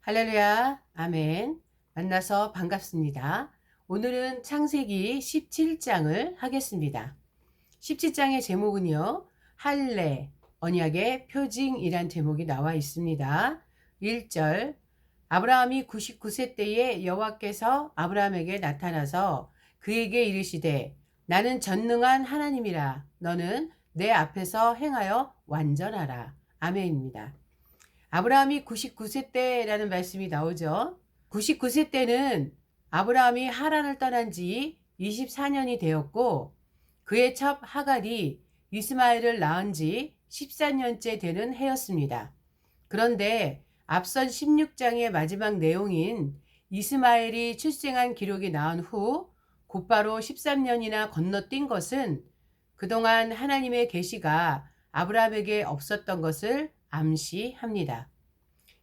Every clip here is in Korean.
할렐루야, 아멘. 만나서 반갑습니다. 오늘은 창세기 17장을 하겠습니다. 17장의 제목은요, 할례, 언약의 표징이란 제목이 나와 있습니다. 1절, 아브라함이 99세 때에 여호와께서 아브라함에게 나타나서 그에게 이르시되 나는 전능한 하나님이라 너는 내 앞에서 행하여 완전하라. 아멘입니다. 아브라함이 99세 때라는 말씀이 나오죠. 99세 때는 아브라함이 하란을 떠난 지 24년이 되었고 그의 첩 하갈이 이스마엘을 낳은 지 14년째 되는 해였습니다. 그런데 앞선 16장의 마지막 내용인 이스마엘이 출생한 기록이 나온 후 곧바로 13년이나 건너뛴 것은 그동안 하나님의 계시가 아브라함에게 없었던 것을 암시합니다.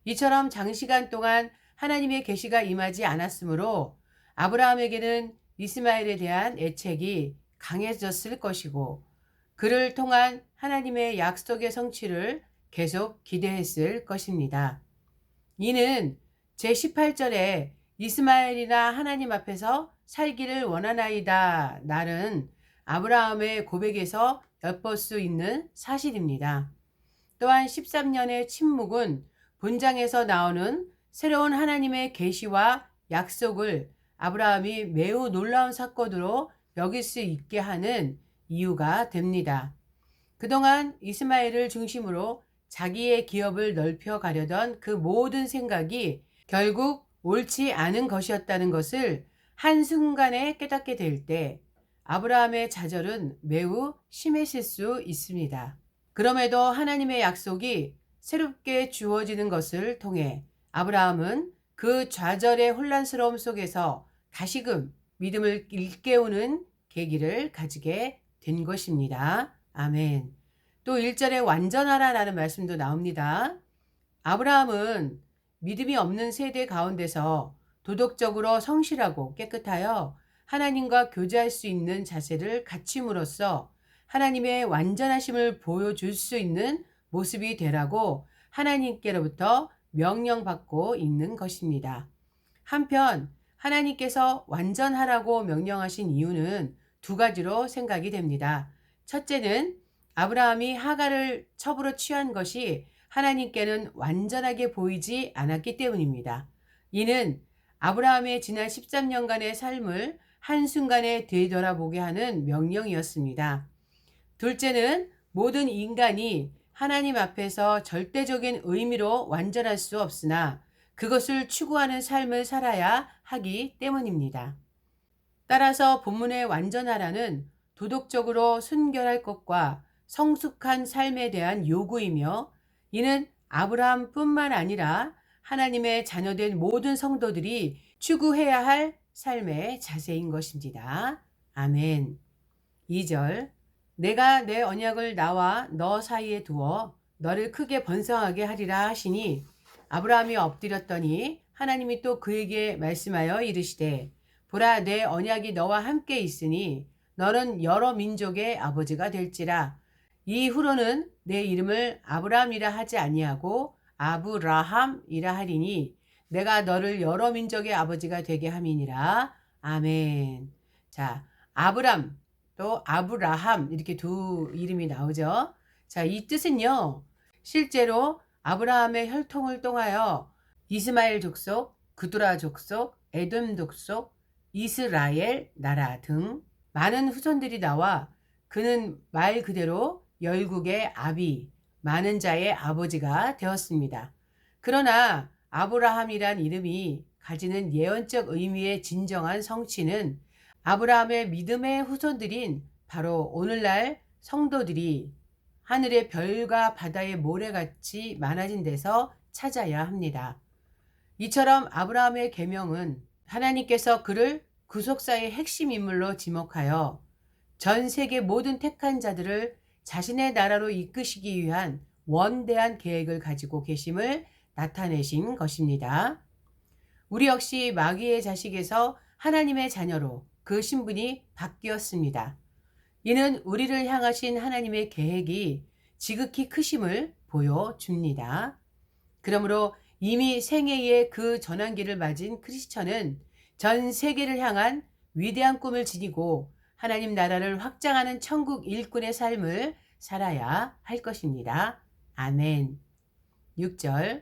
이처럼 장시간 동안 하나님의 계시가 임하지 않았으므로 아브라함에게는 이스마엘에 대한 애착이 강해졌을 것이고 그를 통한 하나님의 약속의 성취를 계속 기대했을 것입니다. 이는 제18절에 이스마엘이나 하나님 앞에서 살기를 원하나이다 라는 아브라함의 고백에서 엿볼 수 있는 사실입니다. 또한 13년의 침묵은 본장에서 나오는 새로운 하나님의 계시와 약속을 아브라함이 매우 놀라운 사건으로 여길 수 있게 하는 이유가 됩니다. 그동안 이스마엘을 중심으로 자기의 기업을 넓혀 가려던 그 모든 생각이 결국 옳지 않은 것이었다는 것을 한순간에 깨닫게 될 때 아브라함의 좌절은 매우 심했을 수 있습니다. 그럼에도 하나님의 약속이 새롭게 주어지는 것을 통해 아브라함은 그 좌절의 혼란스러움 속에서 다시금 믿음을 일깨우는 계기를 가지게 된 것입니다. 아멘. 또 1절에 완전하라라는 말씀도 나옵니다. 아브라함은 믿음이 없는 세대 가운데서 도덕적으로 성실하고 깨끗하여 하나님과 교제할 수 있는 자세를 갖춤으로써 하나님의 완전하심을 보여줄 수 있는 모습이 되라고 하나님께로부터 명령받고 있는 것입니다. 한편 하나님께서 완전하라고 명령하신 이유는 두 가지로 생각이 됩니다. 첫째는 아브라함이 하갈을 첩으로 취한 것이 하나님께는 완전하게 보이지 않았기 때문입니다. 이는 아브라함의 지난 13년간의 삶을 한순간에 되돌아보게 하는 명령이었습니다. 둘째는 모든 인간이 하나님 앞에서 절대적인 의미로 완전할 수 없으나 그것을 추구하는 삶을 살아야 하기 때문입니다. 따라서 본문의 완전하라는 도덕적으로 순결할 것과 성숙한 삶에 대한 요구이며 이는 아브라함뿐만 아니라 하나님의 자녀된 모든 성도들이 추구해야 할 삶의 자세인 것입니다. 아멘. 2절 내가 내 언약을 나와 너 사이에 두어 너를 크게 번성하게 하리라 하시니 아브라함이 엎드렸더니 하나님이 또 그에게 말씀하여 이르시되 보라 내 언약이 너와 함께 있으니 너는 여러 민족의 아버지가 될지라 이후로는 내 이름을 아브라함이라 하지 아니하고 아브라함이라 하리니 내가 너를 여러 민족의 아버지가 되게 함이니라. 아멘. 자, 아브람 또 아브라함 이렇게 두 이름이 나오죠. 자, 이 뜻은요. 실제로 아브라함의 혈통을 통하여 이스마엘 족속, 그두라 족속, 에돔 족속, 이스라엘 나라 등 많은 후손들이 나와 그는 말 그대로 열국의 아비, 많은 자의 아버지가 되었습니다. 그러나 아브라함이란 이름이 가지는 예언적 의미의 진정한 성취는 아브라함의 믿음의 후손들인 바로 오늘날 성도들이 하늘의 별과 바다의 모래같이 많아진 데서 찾아야 합니다. 이처럼 아브라함의 계명은 하나님께서 그를 구속사의 핵심 인물로 지목하여 전 세계 모든 택한 자들을 자신의 나라로 이끄시기 위한 원대한 계획을 가지고 계심을 나타내신 것입니다. 우리 역시 마귀의 자식에서 하나님의 자녀로 그 신분이 바뀌었습니다. 이는 우리를 향하신 하나님의 계획이 지극히 크심을 보여줍니다. 그러므로 이미 생애의 그 전환기를 맞은 크리스천은 전 세계를 향한 위대한 꿈을 지니고 하나님 나라를 확장하는 천국 일꾼의 삶을 살아야 할 것입니다. 아멘. 6절.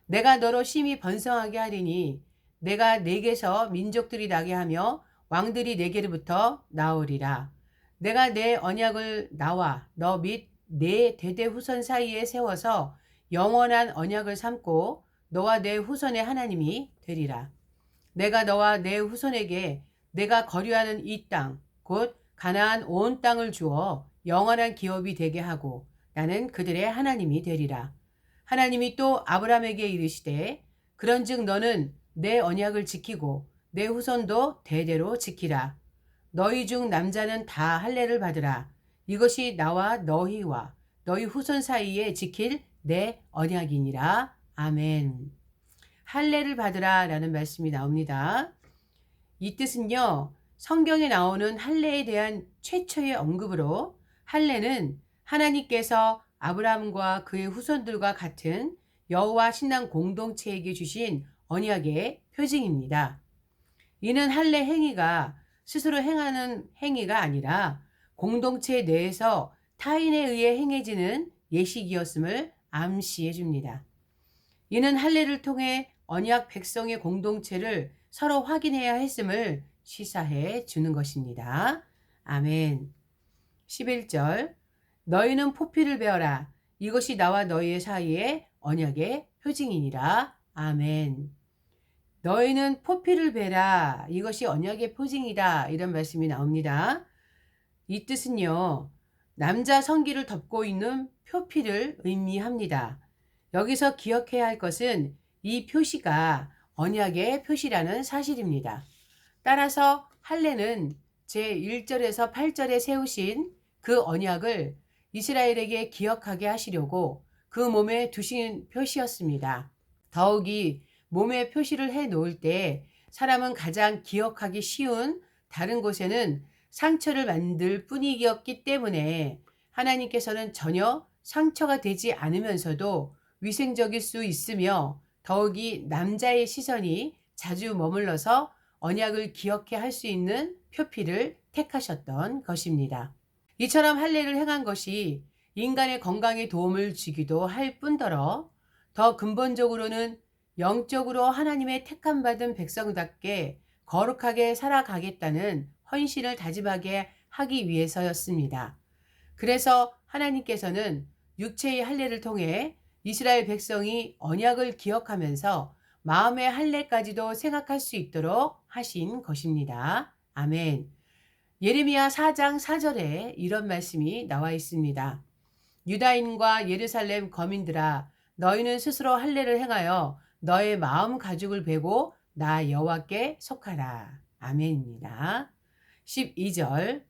내가 너로 심히 번성하게 하리니 내가 내게서 민족들이 나게 하며 왕들이 내게로부터 나오리라. 내가 내 언약을 나와 너 및 내 대대 후손 사이에 세워서 영원한 언약을 삼고 너와 내 후손의 하나님이 되리라. 내가 너와 내 후손에게 내가 거류하는 이 땅, 곧 가나안 온 땅을 주어 영원한 기업이 되게 하고 나는 그들의 하나님이 되리라. 하나님이 또 아브라함에게 이르시되 그런즉 너는 내 언약을 지키고 내 후손도 대대로 지키라. 너희 중 남자는 다 할례를 받으라. 이것이 나와 너희와 너희 후손 사이에 지킬 내 언약이니라. 아멘. 할례를 받으라 라는 말씀이 나옵니다. 이 뜻은요, 성경에 나오는 할례에 대한 최초의 언급으로 할례는 하나님께서 아브라함과 그의 후손들과 같은 여호와 신앙 공동체에게 주신 언약의 표징입니다. 이는 할례 행위가 스스로 행하는 행위가 아니라 공동체 내에서 타인에 의해 행해지는 예식이었음을 암시해 줍니다. 이는 할례를 통해 언약 백성의 공동체를 서로 확인해야 했음을 시사해 주는 것입니다. 아멘. 11절. 너희는 포피를 베어라. 이것이 나와 너희의 사이에 언약의 표징이니라. 아멘. 너희는 포피를 베라. 이것이 언약의 표징이다. 이런 말씀이 나옵니다. 이 뜻은요, 남자 성기를 덮고 있는 표피를 의미합니다. 여기서 기억해야 할 것은 이 표시가 언약의 표시라는 사실입니다. 따라서 할례는 제1절에서 8절에 세우신 그 언약을 이스라엘에게 기억하게 하시려고 그 몸에 두신 표시였습니다. 더욱이 몸에 표시를 해 놓을 때 사람은 가장 기억하기 쉬운 다른 곳에는 상처를 만들 뿐이었기 때문에 하나님께서는 전혀 상처가 되지 않으면서도 위생적일 수 있으며 더욱이 남자의 시선이 자주 머물러서 언약을 기억해 할 수 있는 표피를 택하셨던 것입니다. 이처럼 할례를 행한 것이 인간의 건강에 도움을 주기도 할 뿐더러 더 근본적으로는 영적으로 하나님의 택함받은 백성답게 거룩하게 살아가겠다는 헌신을 다짐하게 하기 위해서였습니다. 그래서 하나님께서는 육체의 할례를 통해 이스라엘 백성이 언약을 기억하면서 마음의 할례까지도 생각할 수 있도록 하신 것입니다. 아멘. 예레미야 4장 4절에 이런 말씀이 나와 있습니다. 유다인과 예루살렘 거민들아, 너희는 스스로 할례를 행하여 너의 마음 가죽을 베고 나 여호와께 속하라. 아멘입니다. 12절.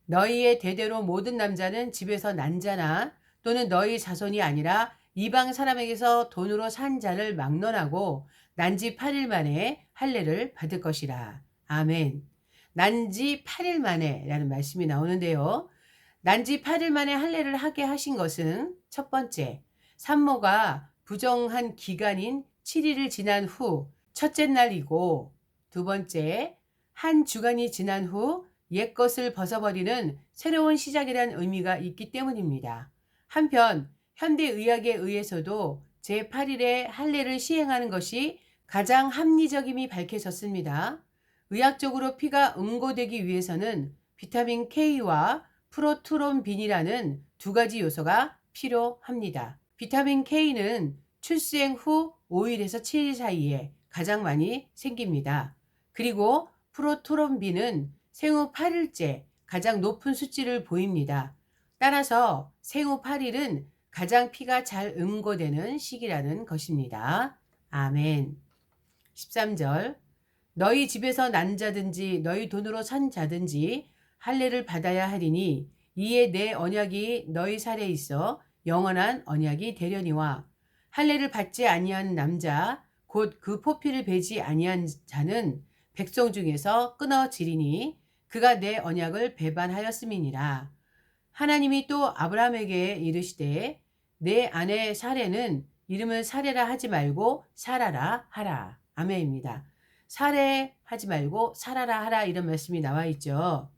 너희의 대대로 모든 남자는 집에서 난 자나 또는 너희 자손이 아니라 이방 사람에게서 돈으로 산 자를 막론하고 난지 8일 만에 할례를 받을 것이라. 아멘. 난지 8일 만에 라는 말씀이 나오는데요. 난지 8일 만에 할례를 하게 하신 것은 첫 번째, 산모가 부정한 기간인 7일을 지난 후 첫째 날이고, 두 번째, 한 주간이 지난 후 옛것을 벗어버리는 새로운 시작이라는 의미가 있기 때문입니다. 한편 현대의학에 의해서도 제8일에 할례를 시행하는 것이 가장 합리적임이 밝혀졌습니다. 의학적으로 피가 응고되기 위해서는 비타민 K와 프로트롬빈이라는 두 가지 요소가 필요합니다. 비타민 K는 출생 후 5일에서 7일 사이에 가장 많이 생깁니다. 그리고 프로트롬빈은 생후 8일째 가장 높은 수치를 보입니다. 따라서 생후 8일은 가장 피가 잘 응고되는 시기라는 것입니다. 아멘. 13절. 너희 집에서 난 자든지 너희 돈으로 산 자든지 할례를 받아야 하리니 이에 내 언약이 너희 살에 있어 영원한 언약이 되려니와 할례를 받지 아니한 남자 곧 그 포피를 베지 아니한 자는 백성 중에서 끊어지리니 그가 내 언약을 배반하였음이니라. 하나님이 또 아브라함에게 이르시되 내 아내 사레는 이름을 살해라 하지 말고 살아라 하라. 아멘입니다. 살해하지 말고 살아라 하라 이런 말씀이 나와 있죠.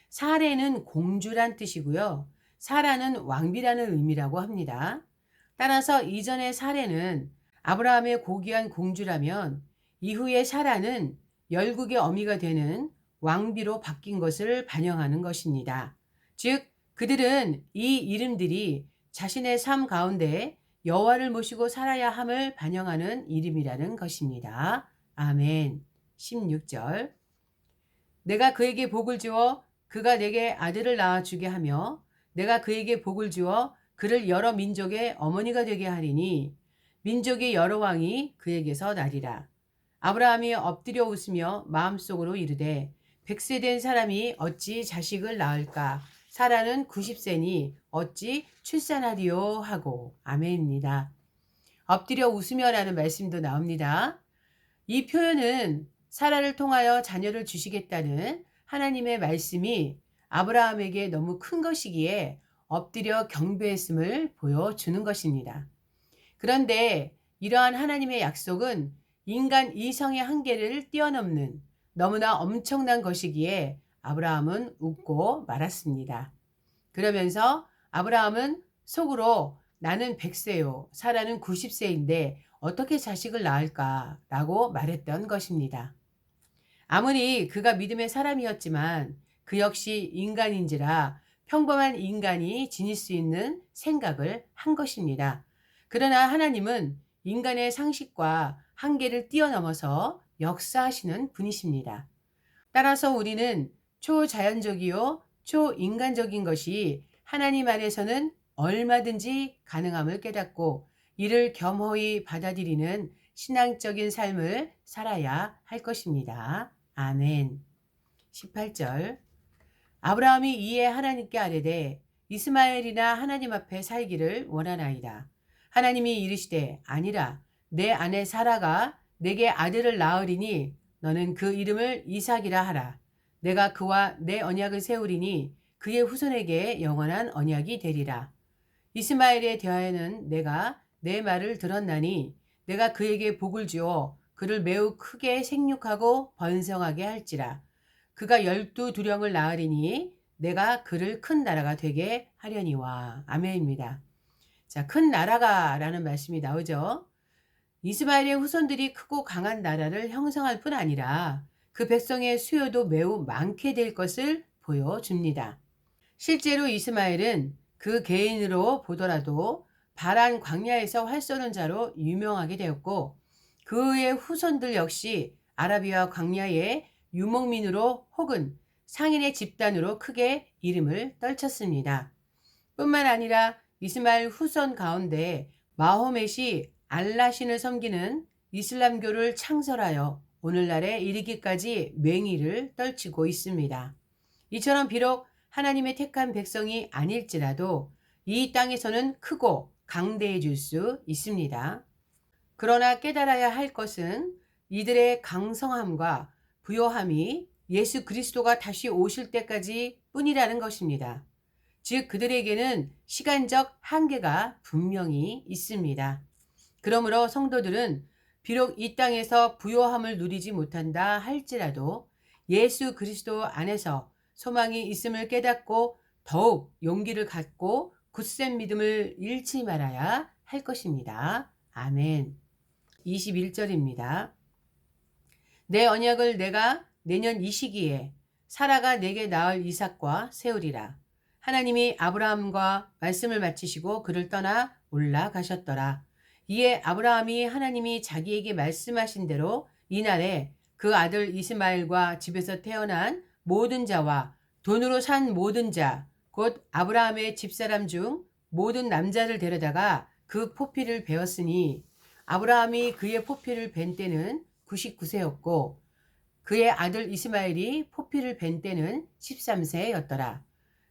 살해는 공주란 뜻이고요. 사라는 왕비라는 의미라고 합니다. 따라서 이전의 사례는 아브라함의 고귀한 공주라면 이후의 사라는 열국의 어미가 되는 왕비로 바뀐 것을 반영하는 것입니다. 즉 그들은 이 이름들이 자신의 삶 가운데 여호와를 모시고 살아야 함을 반영하는 이름이라는 것입니다. 아멘. 16절 내가 그에게 복을 주어 그가 내게 아들을 낳아 주게 하며 내가 그에게 복을 주어 그를 여러 민족의 어머니가 되게 하리니 민족의 여러 왕이 그에게서 나리라. 아브라함이 엎드려 웃으며 마음속으로 이르되 100세 된 사람이 어찌 자식을 낳을까? 사라는 90세니 어찌 출산하리요 하고. 아멘입니다. 엎드려 웃으며라는 말씀도 나옵니다. 이 표현은 사라를 통하여 자녀를 주시겠다는 하나님의 말씀이 아브라함에게 너무 큰 것이기에 엎드려 경배했음을 보여주는 것입니다. 그런데 이러한 하나님의 약속은 인간 이성의 한계를 뛰어넘는 너무나 엄청난 것이기에 아브라함은 웃고 말았습니다. 그러면서 아브라함은 속으로 나는 100세요. 사라는 90세인데 어떻게 자식을 낳을까? 라고 말했던 것입니다. 아무리 그가 믿음의 사람이었지만 그 역시 인간인지라 평범한 인간이 지닐 수 있는 생각을 한 것입니다. 그러나 하나님은 인간의 상식과 한계를 뛰어넘어서 역사하시는 분이십니다. 따라서 우리는 초자연적이요 초인간적인 것이 하나님 안에서는 얼마든지 가능함을 깨닫고 이를 겸허히 받아들이는 신앙적인 삶을 살아야 할 것입니다. 아멘. 18절 아브라함이 이에 하나님께 아뢰되 이스마엘이나 하나님 앞에 살기를 원하나이다. 하나님이 이르시되 아니라 내 아내 사라가 내게 아들을 낳으리니 너는 그 이름을 이삭이라 하라. 내가 그와 내 언약을 세우리니 그의 후손에게 영원한 언약이 되리라. 이스마엘에 대하여는 내가 내 말을 들었나니 내가 그에게 복을 주어 그를 매우 크게 생육하고 번성하게 할지라. 그가 12두령을 낳으리니 내가 그를 큰 나라가 되게 하려니와. 아멘입니다. 자, 큰 나라가 라는 말씀이 나오죠. 이스마엘의 후손들이 크고 강한 나라를 형성할 뿐 아니라 그 백성의 수요도 매우 많게 될 것을 보여줍니다. 실제로 이스마엘은 그 개인으로 보더라도 바란 광야에서 활 쏘는 자로 유명하게 되었고 그의 후손들 역시 아라비아 광야의 유목민으로 혹은 상인의 집단으로 크게 이름을 떨쳤습니다. 뿐만 아니라 이스마엘 후손 가운데 마호멧이 알라신을 섬기는 이슬람교를 창설하여 오늘날에 이르기까지 맹위를 떨치고 있습니다. 이처럼 비록 하나님의 택한 백성이 아닐지라도 이 땅에서는 크고 강대해질 수 있습니다. 그러나 깨달아야 할 것은 이들의 강성함과 부요함이 예수 그리스도가 다시 오실 때까지 뿐이라는 것입니다. 즉 그들에게는 시간적 한계가 분명히 있습니다. 그러므로 성도들은 비록 이 땅에서 부요함을 누리지 못한다 할지라도 예수 그리스도 안에서 소망이 있음을 깨닫고 더욱 용기를 갖고 굳센 믿음을 잃지 말아야 할 것입니다. 아멘. 21절입니다. 내 언약을 내가 내년 이 시기에 사라가 내게 낳을 이삭과 세우리라. 하나님이 아브라함과 말씀을 마치시고 그를 떠나 올라가셨더라. 이에 아브라함이 하나님이 자기에게 말씀하신 대로 이날에 그 아들 이스마엘과 집에서 태어난 모든 자와 돈으로 산 모든 자, 곧 아브라함의 집사람 중 모든 남자를 데려다가 그 포피를 베었으니 아브라함이 그의 포피를 벤 때는 99세였고 그의 아들 이스마엘이 포피를 벤 때는 13세였더라.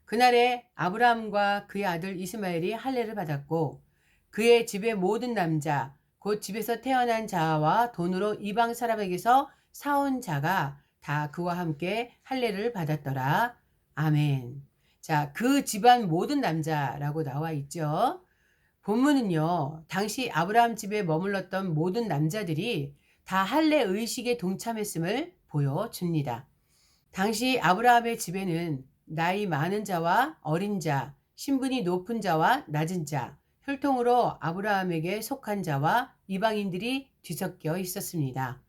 그날에 아브라함과 그의 아들 이스마엘이 할례를 받았고 그의 집의 모든 남자 곧 집에서 태어난 자와 돈으로 이방 사람에게서 사온 자가 다 그와 함께 할례를 받았더라. 아멘. 자, 그 집안 모든 남자라고 나와 있죠. 본문은요, 당시 아브라함 집에 머물렀던 모든 남자들이 다 할례 의식에 동참했음을 보여줍니다. 당시 아브라함의 집에는 나이 많은 자와 어린 자, 신분이 높은 자와 낮은 자, 혈통으로 아브라함에게 속한 자와 이방인들이 뒤섞여 있었습니다.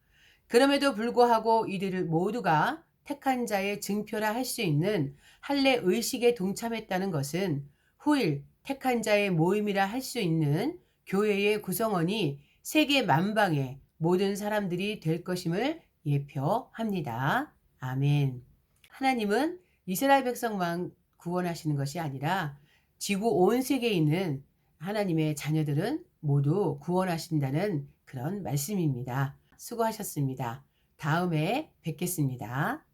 그럼에도 불구하고 이들을 모두가 택한 자의 증표라 할 수 있는 할례 의식에 동참했다는 것은 후일 택한 자의 모임이라 할 수 있는 교회의 구성원이 세계 만방의 모든 사람들이 될 것임을 예표합니다. 아멘. 하나님은 이스라엘 백성만 구원하시는 것이 아니라 지구 온 세계에 있는 하나님의 자녀들은 모두 구원하신다는 그런 말씀입니다. 수고하셨습니다. 다음에 뵙겠습니다.